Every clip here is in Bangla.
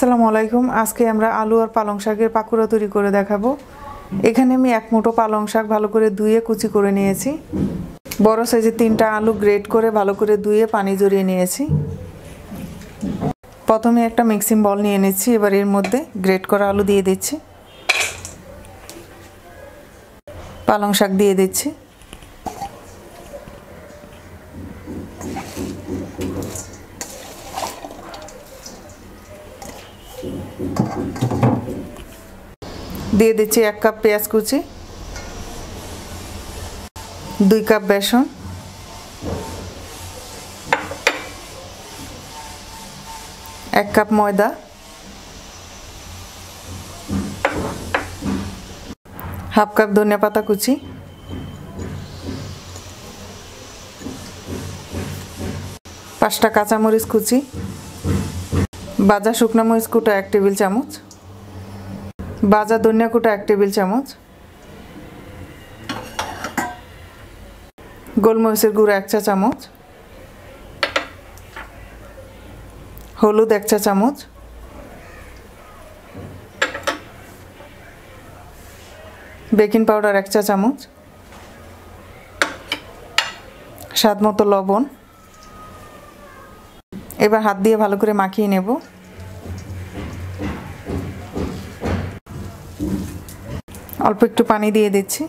আসসালামু আলাইকুম। আজকে আমরা আলু আর পালং শাকের পাকোড়া তৈরি করে দেখাবো। এখানে আমি এক মুঠো পালং শাক ভালো করে ধুয়ে কুচি করে নিয়েছি। বড় সাইজের 3টা আলু গ্রেট করে ভালো করে ধুয়ে পানি ঝরিয়ে নিয়েছি। প্রথমে একটা মিক্সিং বল নিয়ে নিচ্ছি। এবার এর মধ্যে গ্রেট করা আলু দিয়ে দিচ্ছি, পালং শাক দিয়ে দিচ্ছি, দিয়ে দিচ্ছি 1 কাপ পেঁয়াজ কুচি, 2 কাপ বেসন, 1 কাপ ময়দা, হাফ কাপ ধনিয়া পাতা কুচি, 5টা কাঁচামরিচ কুচি, ভাজা শুকনো মরিচ কুটা 1 টেবিল চামচ, ভাজা ধনিয়া কুটা 1 টেবিল চামচ, গোলমরিচের গুঁড়া 1 চা চামচ, হলুদ 1 চা চামচ, বেকিং পাউডার 1 চা চামচ, স্বাদমতো লবণ। এবার হাত দিয়ে ভালো করে মাখিয়ে নেব। অল্প একটু পানি দিয়ে দিচ্ছি।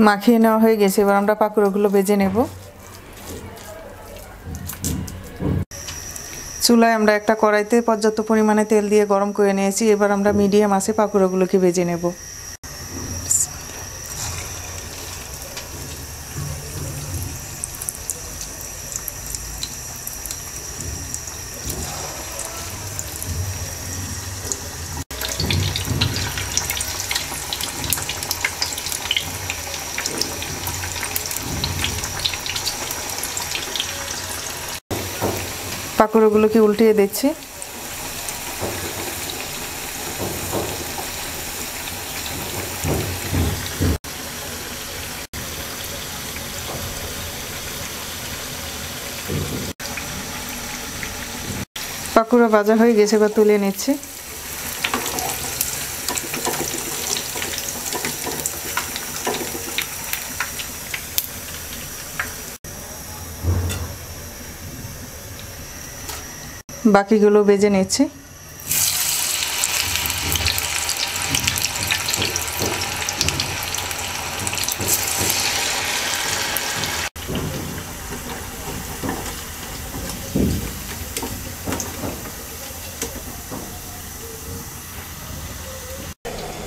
মাখিয়ে নেওয়া হয়ে গেছে। এবার আমরা পাকোড়াগুলো ভেজে নেব। চুলায় আমরা একটা কড়াইতে পর্যাপ্ত পরিমাণে তেল দিয়ে গরম করে নিয়েছি। এবার আমরা মিডিয়াম আঁচে পাকোড়াগুলোকে ভেজে নেব। পাকোড়াগুলোকে উল্টিয়ে দিচ্ছি। পাকোড়া ভাজা হয়ে গেছে, এবার তুলে নিচ্ছি। বাকিগুলো ভেজে নিচ্ছি।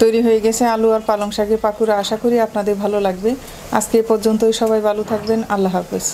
তৈরি হয়ে গেছে আলু আর পালং শাকের পাকোড়া। আশা করি আপনাদের ভালো লাগবে। আজকে এ পর্যন্তই। সবাই ভালো থাকবেন। আল্লাহ হাফেজ।